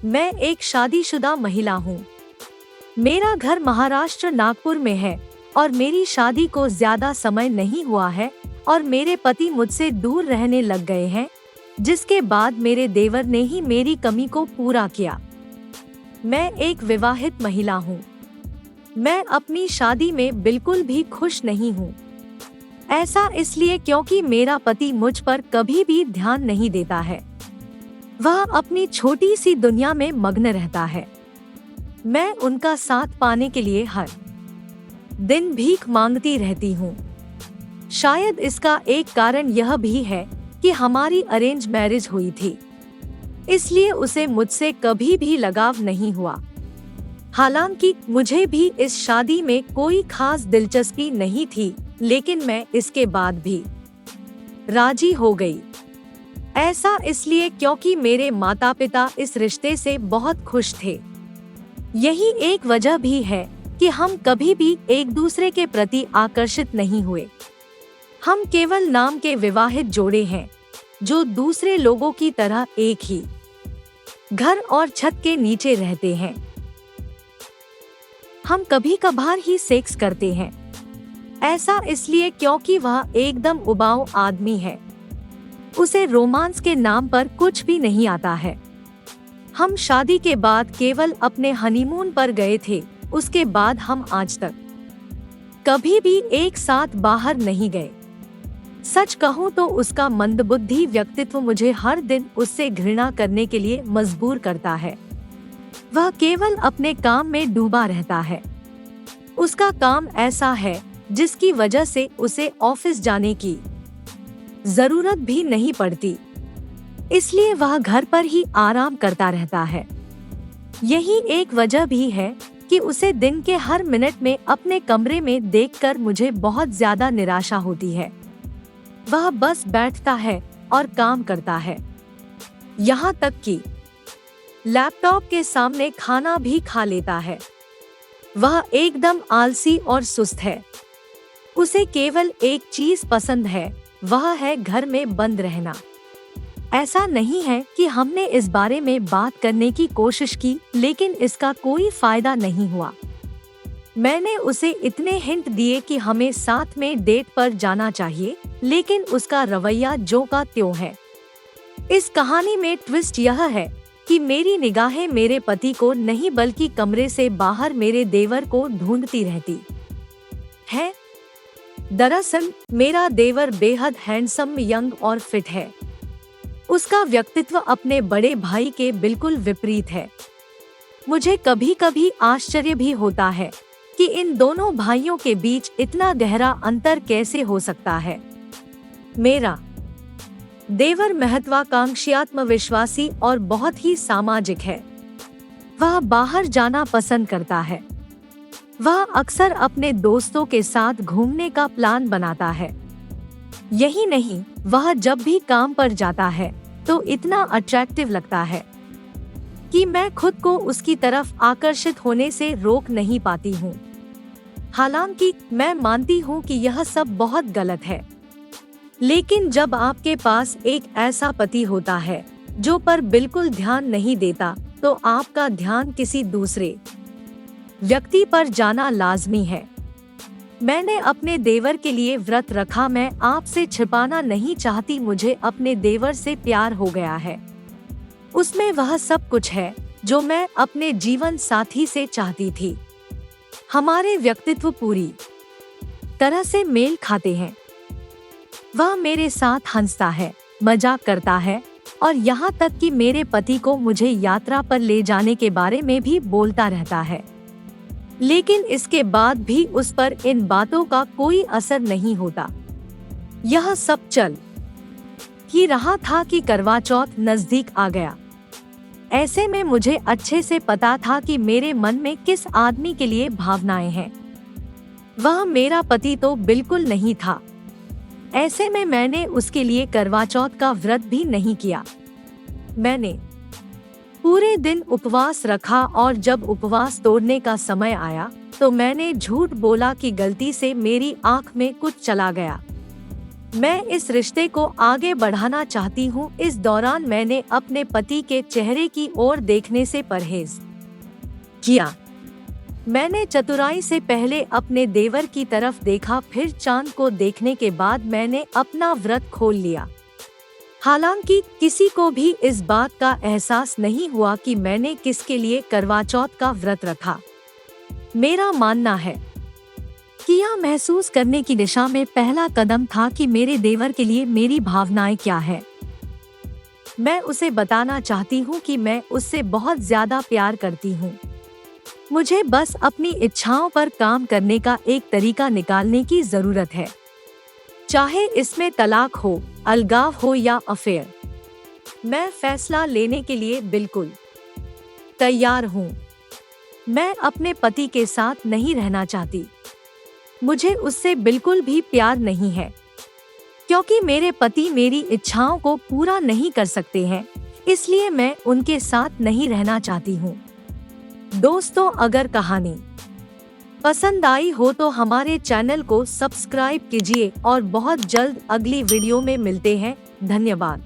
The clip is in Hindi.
मैं एक शादीशुदा महिला हूँ। मेरा घर महाराष्ट्र नागपुर में है और मेरी शादी को ज्यादा समय नहीं हुआ है और मेरे पति मुझसे दूर रहने लग गए हैं, जिसके बाद मेरे देवर ने ही मेरी कमी को पूरा किया। मैं एक विवाहित महिला हूँ। मैं अपनी शादी में बिल्कुल भी खुश नहीं हूँ। ऐसा इसलिए क्योंकि मेरा पति मुझ पर कभी भी ध्यान नहीं देता है। वह अपनी छोटी सी दुनिया में मग्न रहता है। मैं उनका साथ पाने के लिए हर दिन भीख मांगती रहती हूँ। शायद इसका एक कारण यह भी है कि हमारी अरेंज मैरिज हुई थी, इसलिए उसे मुझसे कभी भी लगाव नहीं हुआ। हालांकि मुझे भी इस शादी में कोई खास दिलचस्पी नहीं थी, लेकिन मैं इसके बाद भी राजी हो गई। ऐसा इसलिए क्योंकि मेरे माता पिता इस रिश्ते से बहुत खुश थे। यही एक वजह भी है कि हम कभी भी एक दूसरे के प्रति आकर्षित नहीं हुए। हम केवल नाम के विवाहित जोड़े हैं जो दूसरे लोगों की तरह एक ही घर और छत के नीचे रहते हैं। हम कभी कभार ही सेक्स करते हैं। ऐसा इसलिए क्योंकि वह एकदम उबाऊ आदमी है। उसे रोमांस के नाम पर कुछ भी नहीं आता है। हम शादी के बाद केवल अपने हनीमून पर गए थे। उसके बाद हम आज तक कभी भी एक साथ बाहर नहीं गए। सच कहूँ तो उसका मंदबुद्धि व्यक्तित्व मुझे हर दिन उससे घृणा करने के लिए मजबूर करता है। वह केवल अपने काम में डूबा रहता है। उसका काम ऐसा है जिसकी वजह से उसे ऑफिस जाने की जरूरत भी नहीं पड़ती, इसलिए वह घर पर ही आराम करता रहता है। यही एक वजह भी है कि उसे दिन के हर मिनट में अपने कमरे में देखकर मुझे बहुत ज्यादा निराशा होती है। वह बस बैठता है और काम करता है, यहाँ तक कि लैपटॉप के सामने खाना भी खा लेता है। वह एकदम आलसी और सुस्त है। उसे केवल एक चीज पसंद है, वह है घर में बंद रहना। ऐसा नहीं है कि हमने इस बारे में बात करने की कोशिश की, लेकिन इसका कोई फायदा नहीं हुआ। मैंने उसे इतने हिंट दिए कि हमें साथ में डेट पर जाना चाहिए, लेकिन उसका रवैया ज्यों का त्यों है। इस कहानी में ट्विस्ट यह है कि मेरी निगाहें मेरे पति को नहीं बल्कि कमरे से बाहर मेरे देवर को ढूंढती रहती है। दरअसल मेरा देवर बेहद हैंडसम, यंग और फिट है। उसका व्यक्तित्व अपने बड़े भाई के बिल्कुल विपरीत है। मुझे कभी कभी आश्चर्य भी होता है कि इन दोनों भाइयों के बीच इतना गहरा अंतर कैसे हो सकता है। मेरा देवर महत्वाकांक्षी, आत्मविश्वासी और बहुत ही सामाजिक है। वह बाहर जाना पसंद करता है। वह अक्सर अपने दोस्तों के साथ घूमने का प्लान बनाता है। यही नहीं, वह जब भी काम पर जाता है तो इतना अट्रैक्टिव लगता है कि मैं खुद को उसकी तरफ आकर्षित होने से रोक नहीं पाती हूँ। हालांकि मैं मानती हूँ कि यह सब बहुत गलत है, लेकिन जब आपके पास एक ऐसा पति होता है जो पर बिल्कुल ध्यान नहीं देता, तो आपका ध्यान किसी दूसरे व्यक्ति पर जाना लाजमी है। मैंने अपने देवर के लिए व्रत रखा। मैं आपसे छिपाना नहीं चाहती, मुझे अपने देवर से प्यार हो गया है। उसमें वह सब कुछ है जो मैं अपने जीवन साथी से चाहती थी। हमारे व्यक्तित्व पूरी तरह से मेल खाते हैं। वह मेरे साथ हंसता है, मजाक करता है और यहाँ तक कि मेरे पति को मुझे यात्रा पर ले जाने के बारे में भी बोलता रहता है। लेकिन इसके बाद भी उस पर इन बातों का कोई असर नहीं होता। यह सब चल ही रहा था कि करवा चौथ नजदीक आ गया। ऐसे में मुझे अच्छे से पता था कि मेरे मन में किस आदमी के लिए भावनाएं हैं। वह मेरा पति तो बिल्कुल नहीं था। ऐसे में मैंने उसके लिए करवा चौथ का व्रत भी नहीं किया। मैंने पूरे दिन उपवास रखा और जब उपवास तोड़ने का समय आया तो मैंने झूठ बोला कि गलती से मेरी आंख में कुछ चला गया। मैं इस रिश्ते को आगे बढ़ाना चाहती हूँ। इस दौरान मैंने अपने पति के चेहरे की ओर देखने से परहेज किया। मैंने चतुराई से पहले अपने देवर की तरफ देखा, फिर चांद को देखने के बाद मैंने अपना व्रत खोल लिया। हालांकि किसी को भी इस बात का एहसास नहीं हुआ कि मैंने किसके लिए करवा चौथ का व्रत रखा। मेरा मानना है कि यह महसूस करने की दिशा में पहला कदम था कि मेरे देवर के लिए मेरी भावनाएं क्या है। मैं उसे बताना चाहती हूँ कि मैं उससे बहुत ज्यादा प्यार करती हूँ। मुझे बस अपनी इच्छाओं पर काम करने का एक तरीका निकालने की जरूरत है, चाहे इसमें तलाक हो, अलगाव हो या अफेयर। मैं फैसला लेने के लिए बिल्कुल तैयार हूँ। मैं अपने पति के साथ नहीं रहना चाहती। मुझे उससे बिल्कुल भी प्यार नहीं है, क्योंकि मेरे पति मेरी इच्छाओं को पूरा नहीं कर सकते हैं, इसलिए मैं उनके साथ नहीं रहना चाहती हूँ। दोस्तों, अगर कहानी पसंद आई हो तो हमारे चैनल को सब्सक्राइब कीजिए और बहुत जल्द अगली वीडियो में मिलते हैं। धन्यवाद।